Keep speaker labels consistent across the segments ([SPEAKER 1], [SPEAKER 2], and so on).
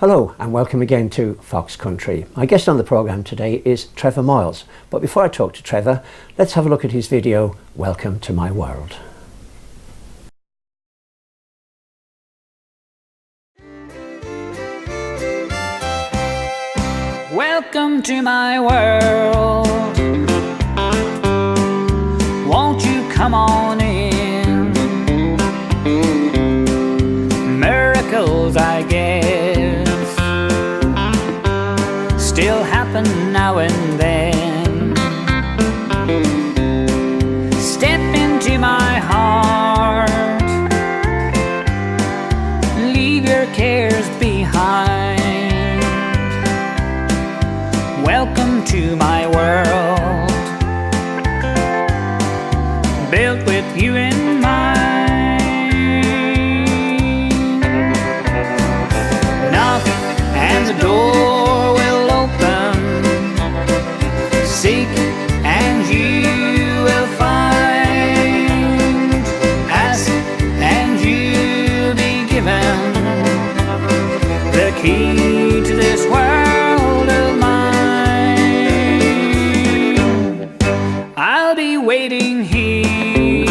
[SPEAKER 1] Hello and welcome again to Fox Country. My guest on the programme today is Trevor Moyles. But before I talk to Trevor, let's have a look at his video, Welcome to My World.
[SPEAKER 2] Welcome to my world. Won't you come on in? Miracles, I guess, still happen now and then. Step into my heart, leave your cares behind. Welcome to my world, built with you in mind. Knock and the door will open. Seek and you will find. Ask and you'll be given the key to this world of mine. I'll be waiting here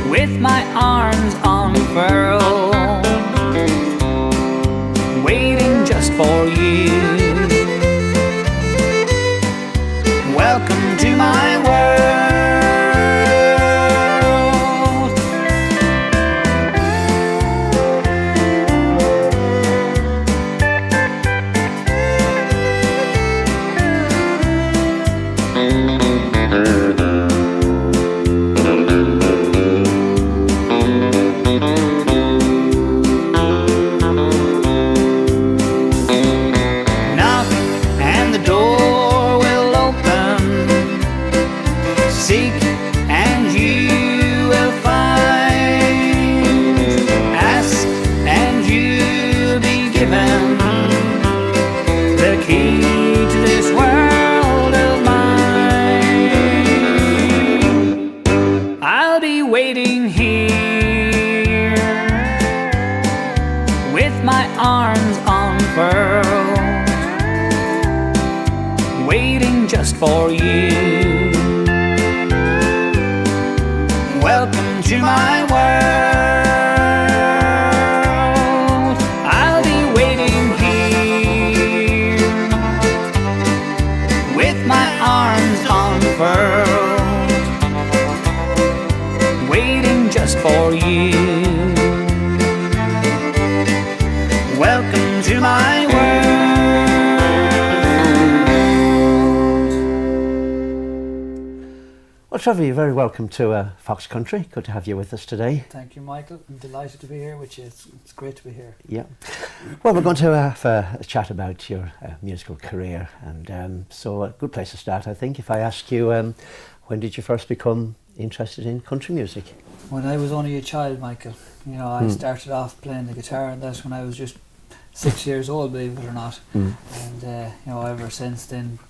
[SPEAKER 2] with my arms unfurled, waiting just for you. Welcome to my world. Knock and the door will open. Seek and you will find. Ask and you'll be given the key to this world of mine. I'll be waiting here with my arms unfurled, waiting just for you. Welcome to my world. I'll be waiting here with my arms unfurled, waiting just for you. Welcome to my world.
[SPEAKER 1] Well, Trevor, you're very welcome to Fox Country. Good to have you with us today.
[SPEAKER 3] Thank you, Michael. I'm delighted to be here with you. It's great to be here.
[SPEAKER 1] Yeah. Well, we're going to have a chat about your musical career, and so a good place to start, I think, if I ask you, when did you first become interested in country music?
[SPEAKER 3] When I was only a child, Michael, I started off playing the guitar, and that's when I was just 6 years old, believe it or not. And ever since then,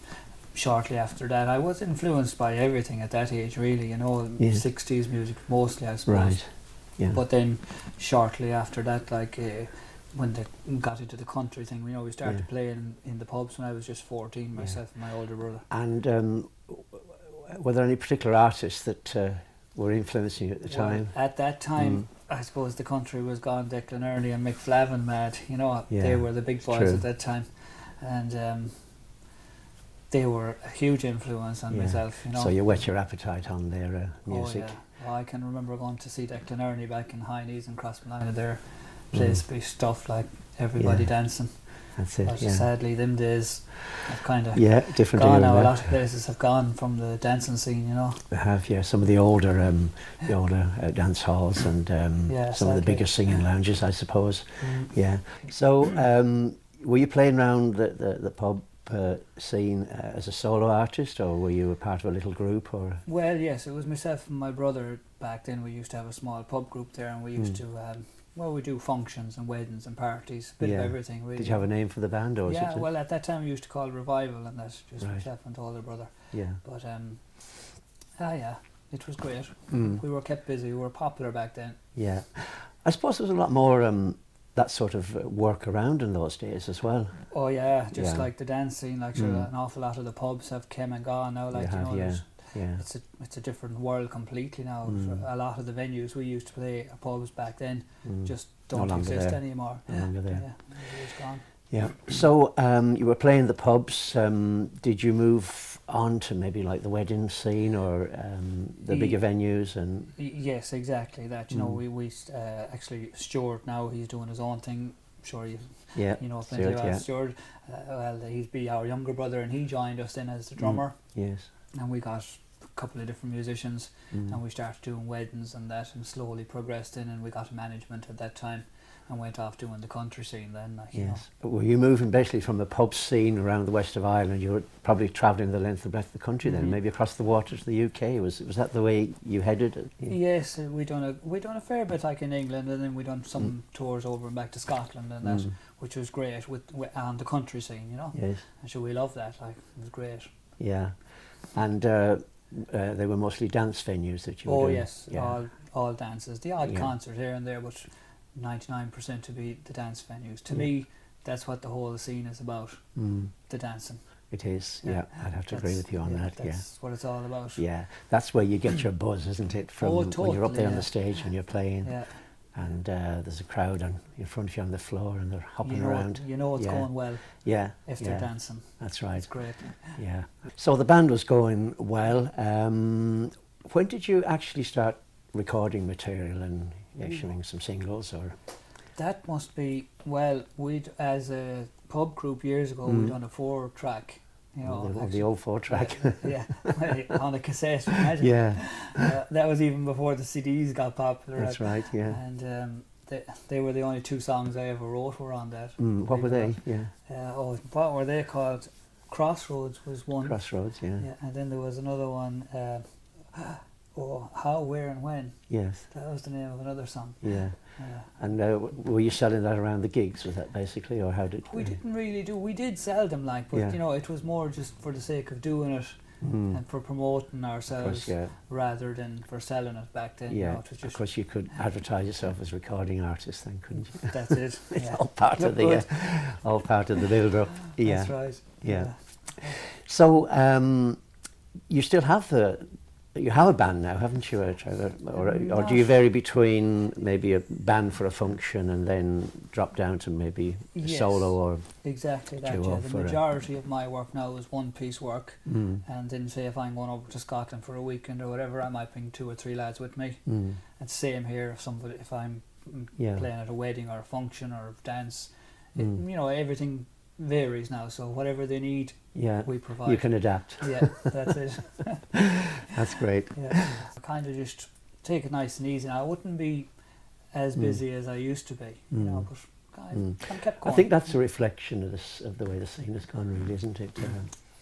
[SPEAKER 3] shortly after that, I was influenced by everything at that age, really. 60s music mostly, I suppose.
[SPEAKER 1] Right. Yeah.
[SPEAKER 3] But then, shortly after that, when they got into the country thing, we started playing in the pubs when I was just 14, myself and my older brother.
[SPEAKER 1] And were there any particular artists that were influencing you at the time?
[SPEAKER 3] At that time, I suppose the country was gone Declan Early and Mick Flavin mad. They were the big boys at that time, and they were a huge influence on myself.
[SPEAKER 1] So you whet your appetite on their music.
[SPEAKER 3] Oh, yeah. Well, I can remember going to see Declan Early back in Heinies and Crossmolina. There plays stuff like Everybody Dancing.
[SPEAKER 1] That's it.
[SPEAKER 3] But sadly, them days have kind of
[SPEAKER 1] different
[SPEAKER 3] gone
[SPEAKER 1] era
[SPEAKER 3] now. A
[SPEAKER 1] now.
[SPEAKER 3] lot of places have gone from the dancing scene.
[SPEAKER 1] They have, some of the older dance halls and some of the bigger singing lounges, I suppose. Yeah. So, were you playing around the pub scene as a solo artist, or were you a part of a little group? Or
[SPEAKER 3] well, yes, it was myself and my brother back then. We used to have a small pub group there, and we used to we do functions and weddings and parties, a bit of everything. Really.
[SPEAKER 1] Did you have a name for the band, or
[SPEAKER 3] yeah? Well, at that time we used to call it Revival, and that's just
[SPEAKER 1] right.
[SPEAKER 3] myself and the older brother.
[SPEAKER 1] Yeah.
[SPEAKER 3] But it was great. We were kept busy. We were popular back then.
[SPEAKER 1] Yeah, I suppose there was a lot more that sort of work around in those days as well.
[SPEAKER 3] Oh yeah, just
[SPEAKER 1] Yeah.
[SPEAKER 3] like the dance scene, like sure, an awful lot of the pubs have come and gone now. Like
[SPEAKER 1] They have,
[SPEAKER 3] there's-
[SPEAKER 1] yeah.
[SPEAKER 3] it's a different world completely now. A lot of the venues we used to play at pubs back then just
[SPEAKER 1] No
[SPEAKER 3] don't
[SPEAKER 1] longer
[SPEAKER 3] exist
[SPEAKER 1] there.
[SPEAKER 3] anymore.
[SPEAKER 1] No longer there.
[SPEAKER 3] Yeah, it's gone.
[SPEAKER 1] Yeah. So you were playing the pubs. Did you move on to maybe like the wedding scene or the bigger venues? And
[SPEAKER 3] Yes, exactly that. You know, we actually Stuart now he's doing his own thing. I'm sure you know plenty
[SPEAKER 1] Stuart,
[SPEAKER 3] about
[SPEAKER 1] yeah.
[SPEAKER 3] Stuart. Well, he's be our younger brother, and he joined us then as the drummer,
[SPEAKER 1] Yes.
[SPEAKER 3] and we got a couple of different musicians, and we started doing weddings and that, and slowly progressed in, and we got a management at that time, and went off doing the country scene then. Like, you know.
[SPEAKER 1] Yes. Were you moving basically from the pub scene around the west of Ireland? You were probably travelling the length and breadth of the country then, maybe across the water to the UK. Was that the way you headed?
[SPEAKER 3] Yes, we done a fair bit like in England, and then we done some tours over and back to Scotland and that, which was great with on the country scene, you know.
[SPEAKER 1] Yes.
[SPEAKER 3] And so we loved that. Like it was great.
[SPEAKER 1] Yeah. And they were mostly dance venues that you were
[SPEAKER 3] Oh
[SPEAKER 1] doing?
[SPEAKER 3] yes,
[SPEAKER 1] Yeah.
[SPEAKER 3] all dances. The odd
[SPEAKER 1] Yeah.
[SPEAKER 3] concert here and there, but 99% to be the dance venues. To me, that's what the whole scene is about. The dancing.
[SPEAKER 1] It is,
[SPEAKER 3] Yeah.
[SPEAKER 1] yeah. I'd have to agree with you on that, yeah.
[SPEAKER 3] That's what it's all about.
[SPEAKER 1] Yeah, that's where you get your buzz, isn't it? From
[SPEAKER 3] Oh,
[SPEAKER 1] when you're up
[SPEAKER 3] totally,
[SPEAKER 1] there on
[SPEAKER 3] yeah.
[SPEAKER 1] the stage when you're playing,
[SPEAKER 3] Yeah.
[SPEAKER 1] and there's a crowd in front of you on the floor, and they're hopping
[SPEAKER 3] You know,
[SPEAKER 1] around.
[SPEAKER 3] you know it's
[SPEAKER 1] Yeah.
[SPEAKER 3] going well
[SPEAKER 1] Yeah,
[SPEAKER 3] if
[SPEAKER 1] yeah,
[SPEAKER 3] they're dancing.
[SPEAKER 1] that's right.
[SPEAKER 3] It's great.
[SPEAKER 1] Yeah. So the band was going well. When did you actually start recording material and issuing some singles, or?
[SPEAKER 3] That must be, well, we'd, as a pub group years ago, we'd done a 4-track, you know.
[SPEAKER 1] The old 4-track.
[SPEAKER 3] Yeah, on a cassette, imagine.
[SPEAKER 1] Yeah,
[SPEAKER 3] That was even before the CDs got popular.
[SPEAKER 1] that's right. Yeah.
[SPEAKER 3] And they were the only 2 songs I ever wrote were on that.
[SPEAKER 1] What were they? Yeah.
[SPEAKER 3] What were they called? Crossroads was one.
[SPEAKER 1] Crossroads. Yeah.
[SPEAKER 3] Yeah, and then there was another one, How, Where and When.
[SPEAKER 1] Yes.
[SPEAKER 3] That was the name of another song.
[SPEAKER 1] Yeah. And were you selling that around the gigs? Was that basically, or how did?
[SPEAKER 3] We didn't really do. We did sell them, like, but
[SPEAKER 1] Yeah.
[SPEAKER 3] you know, it was more just for the sake of doing it and for promoting ourselves,
[SPEAKER 1] yeah.
[SPEAKER 3] rather than for selling it back then. You
[SPEAKER 1] Yeah,
[SPEAKER 3] know, it was
[SPEAKER 1] of
[SPEAKER 3] just
[SPEAKER 1] course you could advertise yourself as recording artist then, couldn't you?
[SPEAKER 3] that's it.
[SPEAKER 1] It's
[SPEAKER 3] Yeah.
[SPEAKER 1] all part of
[SPEAKER 3] Look
[SPEAKER 1] the all part of the build-up. Yeah.
[SPEAKER 3] That's right.
[SPEAKER 1] Yeah. So you still have you have a band now, haven't you, Trevor? Or do you vary between maybe a band for a function and then drop down to maybe
[SPEAKER 3] Yes.
[SPEAKER 1] solo or?
[SPEAKER 3] Exactly that.
[SPEAKER 1] duo
[SPEAKER 3] Yeah. The
[SPEAKER 1] for a-
[SPEAKER 3] majority of my work now is one-piece work, and then say if I'm going over to Scotland for a weekend or whatever, I might bring 2 or 3 lads with me. And same here, if I'm
[SPEAKER 1] Yeah.
[SPEAKER 3] playing at a wedding or a function or a dance, you know, everything varies now. So whatever they need,
[SPEAKER 1] Yeah,
[SPEAKER 3] we provide.
[SPEAKER 1] you can adapt.
[SPEAKER 3] Yeah, that's it.
[SPEAKER 1] That's great.
[SPEAKER 3] Yeah, kind of just take it nice and easy. Now, I wouldn't be as busy as I used to be, you know, but kind of kept
[SPEAKER 1] I
[SPEAKER 3] going.
[SPEAKER 1] think that's a reflection of the way the scene has gone, really, isn't it?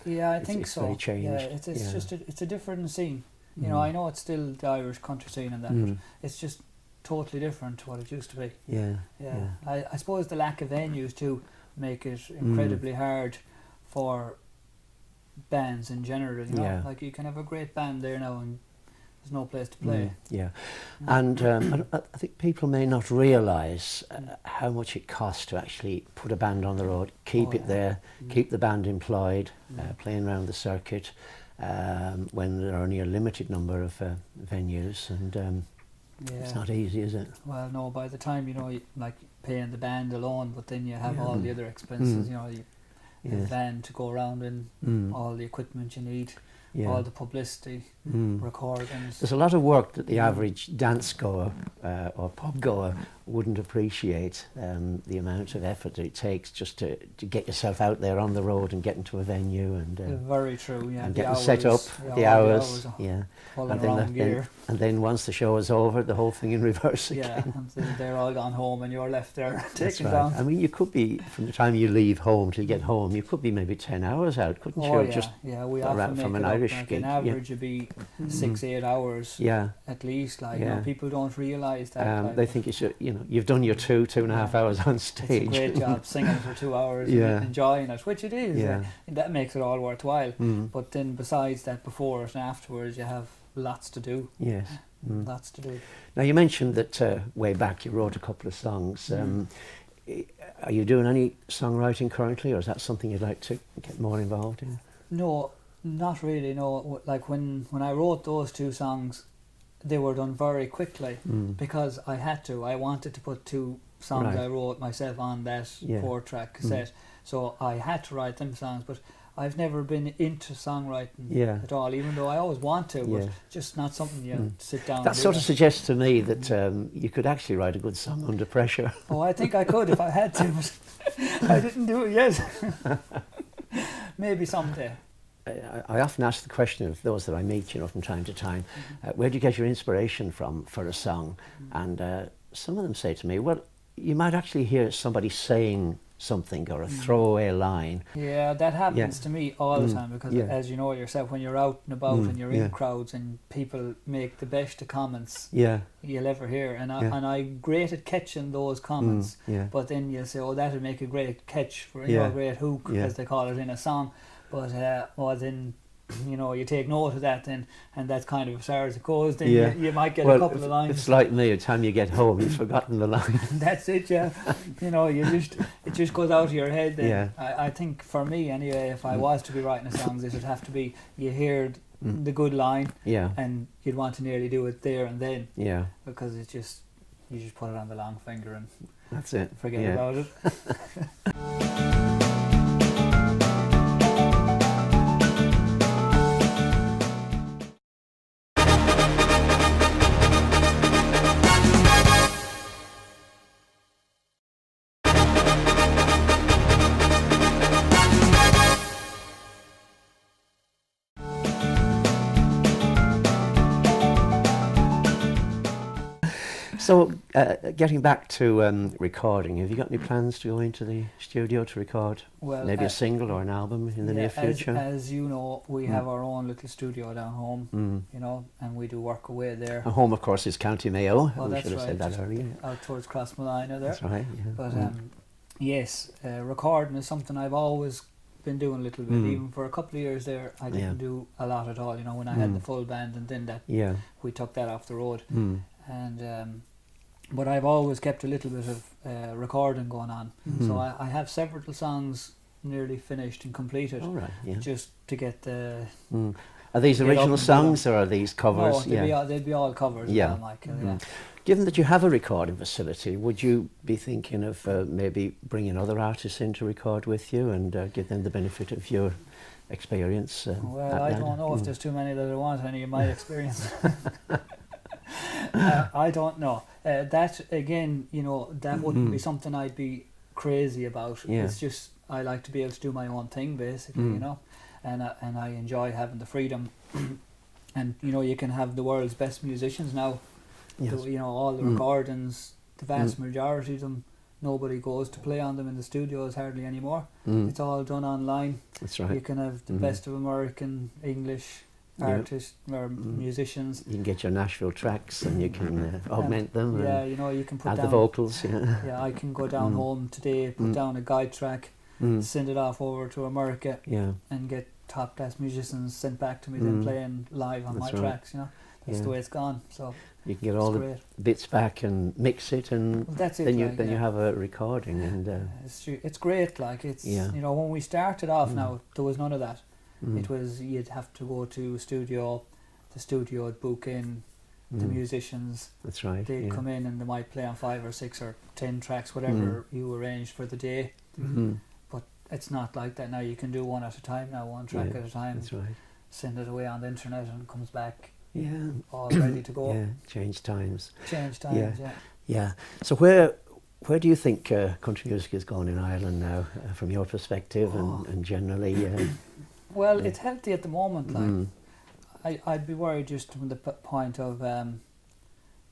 [SPEAKER 3] Yeah, I
[SPEAKER 1] it's-
[SPEAKER 3] think
[SPEAKER 1] it's
[SPEAKER 3] so.
[SPEAKER 1] very changed.
[SPEAKER 3] Yeah, it's
[SPEAKER 1] Yeah.
[SPEAKER 3] just it's a different scene. You know, I know it's still the Irish country scene and that, but it's just totally different to what it used to be.
[SPEAKER 1] Yeah.
[SPEAKER 3] Yeah, I suppose the lack of venues too make it incredibly hard for bands in general. You know,
[SPEAKER 1] Yeah.
[SPEAKER 3] like you can have a great band there now and there's no place to play.
[SPEAKER 1] Yeah, and I think people may not realise how much it costs to actually put a band on the road, keep it there, keep the band employed, playing around the circuit, when there are only a limited number of venues, and it's not easy, is it?
[SPEAKER 3] Well, no. By the time you know, like paying the band alone, but then you have all the other expenses. You know, the van to go around in, all the equipment you need, all the publicity, recordings.
[SPEAKER 1] There's a lot of work that the average dance goer or pub goer wouldn't appreciate, the amount of effort that it takes just to get yourself out there on the road and get into a venue and
[SPEAKER 3] Very true. Yeah,
[SPEAKER 1] and
[SPEAKER 3] the
[SPEAKER 1] getting set up,
[SPEAKER 3] hours,
[SPEAKER 1] the hours, yeah,
[SPEAKER 3] pulling around gear.
[SPEAKER 1] and then once the show is over, the whole thing in reverse again.
[SPEAKER 3] Yeah, and then they're all gone home and you're left there
[SPEAKER 1] That's
[SPEAKER 3] taking
[SPEAKER 1] right.
[SPEAKER 3] down.
[SPEAKER 1] I mean, you could be, from the time you leave home till you get home, you could be maybe 10 hours out, couldn't
[SPEAKER 3] Oh
[SPEAKER 1] you?
[SPEAKER 3] yeah,
[SPEAKER 1] Just
[SPEAKER 3] yeah. We
[SPEAKER 1] around
[SPEAKER 3] often make
[SPEAKER 1] from
[SPEAKER 3] it
[SPEAKER 1] an
[SPEAKER 3] up,
[SPEAKER 1] Irish
[SPEAKER 3] like
[SPEAKER 1] gig,
[SPEAKER 3] an
[SPEAKER 1] yeah.
[SPEAKER 3] average would be 6-8 hours
[SPEAKER 1] yeah.
[SPEAKER 3] at least. Like you
[SPEAKER 1] Yeah.
[SPEAKER 3] know, people don't realise that. Like,
[SPEAKER 1] They think you should, you've done your 2.5 hours on
[SPEAKER 3] it's a
[SPEAKER 1] stage.
[SPEAKER 3] great job singing for 2 hours
[SPEAKER 1] Yeah.
[SPEAKER 3] and enjoying it, which it is.
[SPEAKER 1] Yeah.
[SPEAKER 3] And that makes it all worthwhile. But then besides that, before it and afterwards, you have lots to do.
[SPEAKER 1] Yes.
[SPEAKER 3] Lots to do.
[SPEAKER 1] Now you mentioned that way back you wrote a couple of songs. are you doing any songwriting currently, or is that something you'd like to get more involved in?
[SPEAKER 3] No, not really. No, like when I wrote those 2 songs, they were done very quickly because I had to. I wanted to put 2 songs I wrote myself on that 4-track cassette, so I had to write them songs. But I've never been into songwriting at all, even though I always want to, but just not something you sit down.
[SPEAKER 1] That sort of suggests to me that you could actually write a good song under pressure.
[SPEAKER 3] Oh, I think I could if I had to, but I didn't do it yet. Maybe someday.
[SPEAKER 1] I often ask the question of those that I meet, from time to time, where do you get your inspiration from for a song? And some of them say to me, well, you might actually hear somebody saying something or a throwaway line.
[SPEAKER 3] Yeah, that happens to me all the time because as you know yourself, when you're out and about and you're in crowds and people make the best of comments you'll ever hear, and I'm great at catching those comments, but then you'll say, oh, that would make a great catch for a great hook, as they call it in a song, but then you take note of that then, and that's kind of as far as it goes, then you might get a couple of lines.
[SPEAKER 1] It's like me, by the time you get home you've forgotten the line.
[SPEAKER 3] That's it, it just goes out of your head then. I think for me anyway, if I was to be writing a song, this would have to be, you hear the good line and you'd want to nearly do it there and then, because you just put it on the long finger and
[SPEAKER 1] that's it,
[SPEAKER 3] forget about it.
[SPEAKER 1] So, getting back to recording, have you got any plans to go into the studio to record maybe a single or an album in the near future?
[SPEAKER 3] As you know, we have our own little studio down home, and we do work away there.
[SPEAKER 1] Our home, of course, is County Mayo.
[SPEAKER 3] Oh,
[SPEAKER 1] we
[SPEAKER 3] that's
[SPEAKER 1] should have said that earlier.
[SPEAKER 3] Out towards Crossmolina there.
[SPEAKER 1] That's right,
[SPEAKER 3] But yes, recording is something I've always been doing a little bit. Even for a couple of years there, I didn't do a lot at all, when I had the full band, and then we took that off the road. And but I've always kept a little bit of recording going on. So I have several songs nearly finished and completed, just to get the...
[SPEAKER 1] Are these original songs or are these covers?
[SPEAKER 3] No, they'd be all covers, Michael.
[SPEAKER 1] Given that you have a recording facility, would you be thinking of maybe bringing other artists in to record with you and give them the benefit of your experience?
[SPEAKER 3] Well, I don't know if there's too many that I want any of my experience. I don't know. That again, that wouldn't be something I'd be crazy about. It's just I like to be able to do my own thing, basically, and I enjoy having the freedom. And you can have the world's best musicians now.
[SPEAKER 1] Yes.
[SPEAKER 3] All the recordings, the vast majority of them, nobody goes to play on them in the studios hardly anymore. It's all done online.
[SPEAKER 1] That's right.
[SPEAKER 3] You can have the best of American, English artists or musicians.
[SPEAKER 1] You can get your Nashville tracks and you can augment them.
[SPEAKER 3] You can put
[SPEAKER 1] add
[SPEAKER 3] down
[SPEAKER 1] the vocals.
[SPEAKER 3] I can go down home today, put down a guide track, send it off over to America, and get top class musicians sent back to me, then playing live on my tracks. That's the way it's gone. So
[SPEAKER 1] you can get all the bits back and mix it, and then you have a recording, and
[SPEAKER 3] it's great. Like it's when we started off, now there was none of that. It was you'd have to go to studio, the studio would book in the musicians.
[SPEAKER 1] That's right.
[SPEAKER 3] They'd come in and they might play on 5 or 6 or 10 tracks, whatever you arranged for the day. But it's not like that now. You can do one at a time now, one track at a time.
[SPEAKER 1] That's right.
[SPEAKER 3] Send it away on the internet and it comes back all ready to go.
[SPEAKER 1] Change times.
[SPEAKER 3] Yeah.
[SPEAKER 1] So where do you think country music is going in Ireland now, from your perspective and generally?
[SPEAKER 3] Well, it's healthy at the moment. Like I'd be worried just from the point of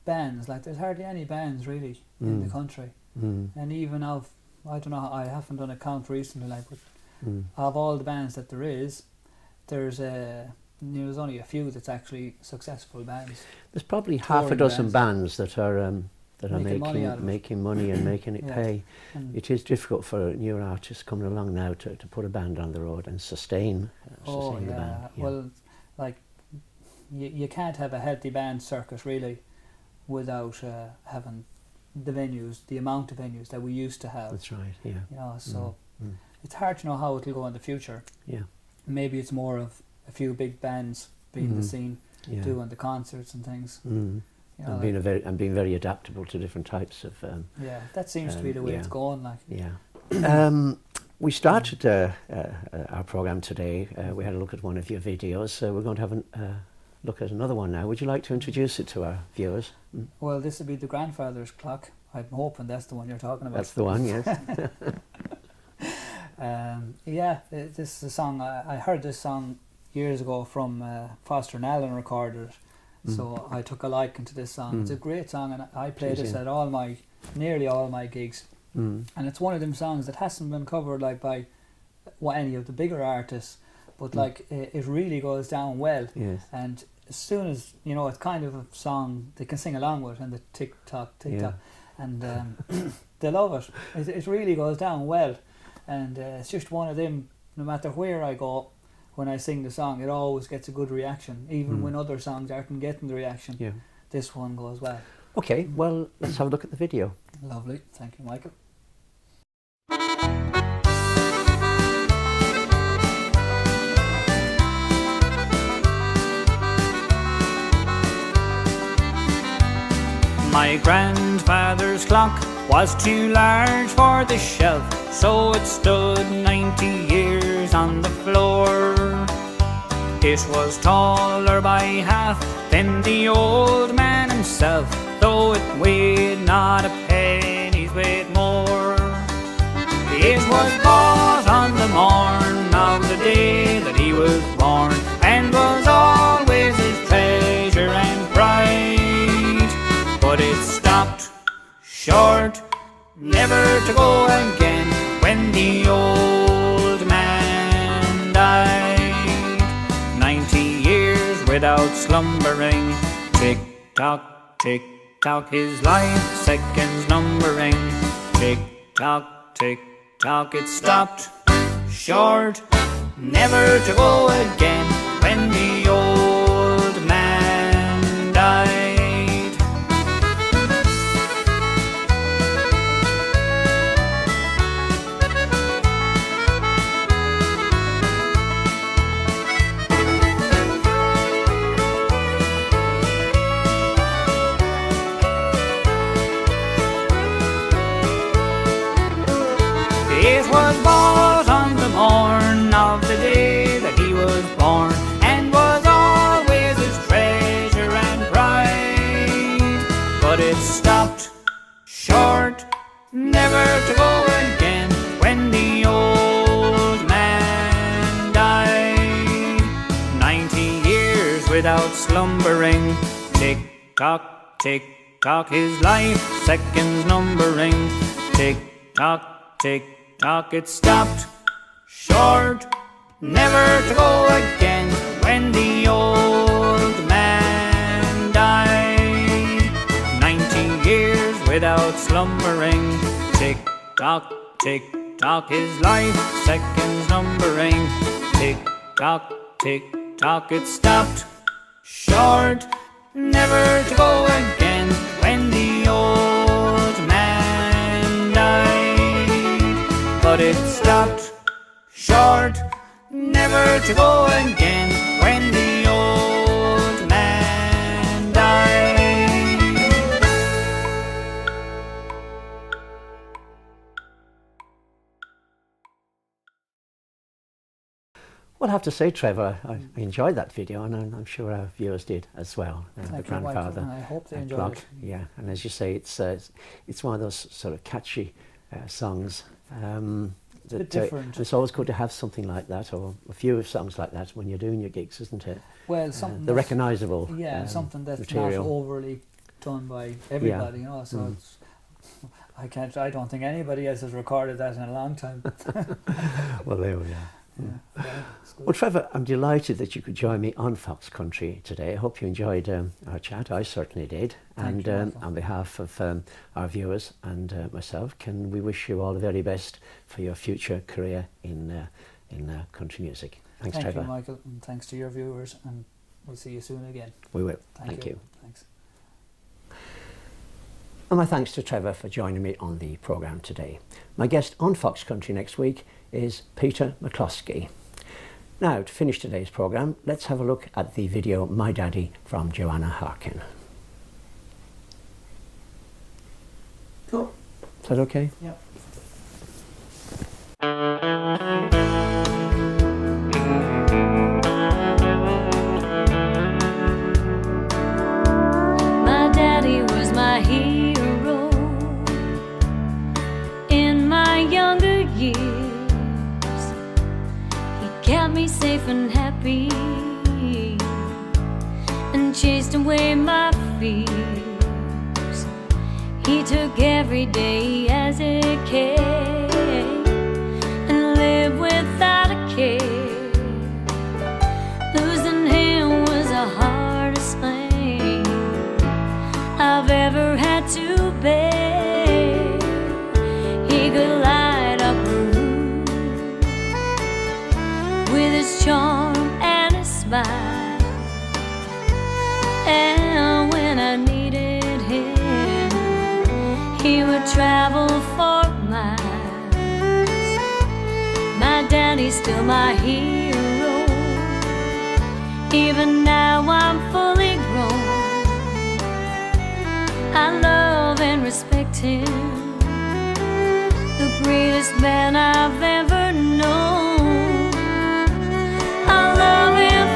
[SPEAKER 3] bands. Like there's hardly any bands really in the country, and even of I don't know. I haven't done a count recently. Like, but of all the bands that there is, there's only a few that's actually successful bands.
[SPEAKER 1] There's probably half a dozen bands that are making money and making it pay. And it is difficult for newer artists coming along now to put a band on the road and sustain the band. Yeah.
[SPEAKER 3] Well, like you can't have a healthy band circuit really without having the venues, the amount of venues that we used to have.
[SPEAKER 1] That's right. Yeah.
[SPEAKER 3] You know, so it's hard to know how it'll go in the future.
[SPEAKER 1] Yeah.
[SPEAKER 3] Maybe it's more of a few big bands being the scene,
[SPEAKER 1] Yeah.
[SPEAKER 3] doing the concerts and things. You know,
[SPEAKER 1] And being very adaptable to different types of.
[SPEAKER 3] Yeah, that seems to be the way it's going. Like.
[SPEAKER 1] Yeah. We started our program today. We had a look at one of your videos. So we're going to have a look at another one now. Would you like to introduce it to our viewers?
[SPEAKER 3] Well, this would be the grandfather's clock. I'm hoping that's the one you're talking about.
[SPEAKER 1] That's the one, yes.
[SPEAKER 3] This is a song. I heard this song years ago from Foster and Allen recorded it. So I took a liking to this song. It's a great song, and I play this at nearly all my gigs. And it's one of them songs that hasn't been covered like by any of the bigger artists, but like it really goes down well.
[SPEAKER 1] Yes.
[SPEAKER 3] And as soon as it's kind of a song they can sing along with, and the tick tock, and they love it. It really goes down well, and it's just one of them. No matter where I go, when I sing the song, it always gets a good reaction, even when other songs aren't getting the reaction. Yeah. This one goes well.
[SPEAKER 1] Okay, well, let's have a look at the video.
[SPEAKER 3] Lovely, thank you, Michael.
[SPEAKER 2] My grandfather's clock was too large for the shelf, so it stood 90 years on the floor. It was taller by half than the old man himself, though it weighed not a penny's weight more. It was bought on the morn of the day that he was born, and was always his treasure and pride. But it stopped short, never to go again, when the old man died. 90 years without slumbering, tick-tock, tick-tock, his life seconds numbering. Tick-tock, tick-tock, it stopped short, never to go again, when the old man died. It was bought on the morn of the day that he was born, and was always his treasure and pride. But it stopped short, never to go again, when the old man died. 90 years without slumbering, tick-tock, tick-tock, his life seconds numbering. Tick-tock, tick-tock, it stopped short, never to go again, when the old man died. 90 years without slumbering, tick-tock, tick-tock, his life seconds numbering. Tick-tock, tick-tock, it stopped short, never to go again, when the old man died. But it stopped short, never to go again, when the old man died.
[SPEAKER 1] Well, I have to say, Trevor, I enjoyed that video, and I'm sure our viewers did as well.
[SPEAKER 3] Thank
[SPEAKER 1] the
[SPEAKER 3] you,
[SPEAKER 1] grandfather.
[SPEAKER 3] Michael, and I hope they enjoyed
[SPEAKER 1] clock.
[SPEAKER 3] it.
[SPEAKER 1] Yeah, and as you say, it's one of those sort of catchy songs.
[SPEAKER 3] It's a bit different.
[SPEAKER 1] It's always good to have something like that, or a few songs like that when you're doing your gigs, isn't it?
[SPEAKER 3] Well, something
[SPEAKER 1] they're recognisable.
[SPEAKER 3] Yeah, something that's
[SPEAKER 1] material.
[SPEAKER 3] not overly done by everybody, you know. So it's, I don't think anybody else has recorded that in a long time.
[SPEAKER 1] Well, there we are. Well, Trevor, I'm delighted that you could join me on Fox Country today. I hope you enjoyed our chat. I certainly did.
[SPEAKER 3] Thank
[SPEAKER 1] And
[SPEAKER 3] you,
[SPEAKER 1] on behalf of our viewers and myself, can we wish you all the very best for your future career in country music. Thanks, Trevor.
[SPEAKER 3] Thank you, Michael, and thanks to your viewers, and we'll see you soon again.
[SPEAKER 1] We will.
[SPEAKER 3] Thank you. Thanks.
[SPEAKER 1] And my thanks to Trevor for joining me on the programme today. My guest on Fox Country next week is Peter McCloskey. Now, to finish today's programme, let's have a look at the video My Daddy from Joanna Harkin.
[SPEAKER 3] Cool.
[SPEAKER 1] Is that okay?
[SPEAKER 3] Yeah.
[SPEAKER 4] My daddy was my hero in my younger years. He kept me safe and happy and chased away my fears. He took every day as it came and lived without a care. Losing him was the hardest thing I've ever had to bear. He could light up a room with his charm and his smile, and when I needed him, he would travel for miles. My daddy's still my hero. Even now I'm fully grown. I love and respect him, the greatest man I've ever known. I love him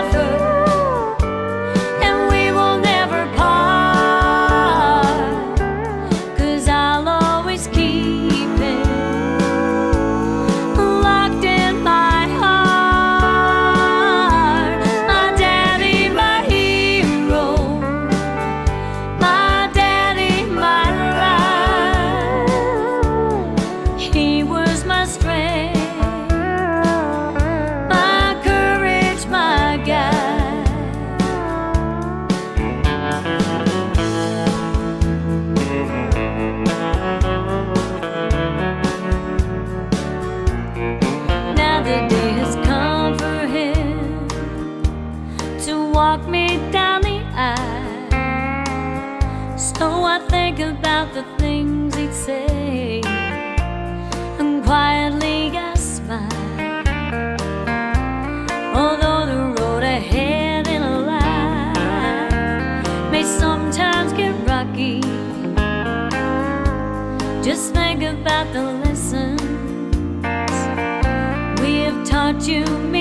[SPEAKER 4] forever, and we will never part, 'cause I'll always keep him locked in my heart. My daddy, my hero, my daddy, my life. He was my strength, my courage, my guide. Now the day has come for him to walk me down the aisle. So I think about the things he'd say, and quietly I smile. Although the road ahead in life may sometimes get rocky, just think about the lessons we have taught you, me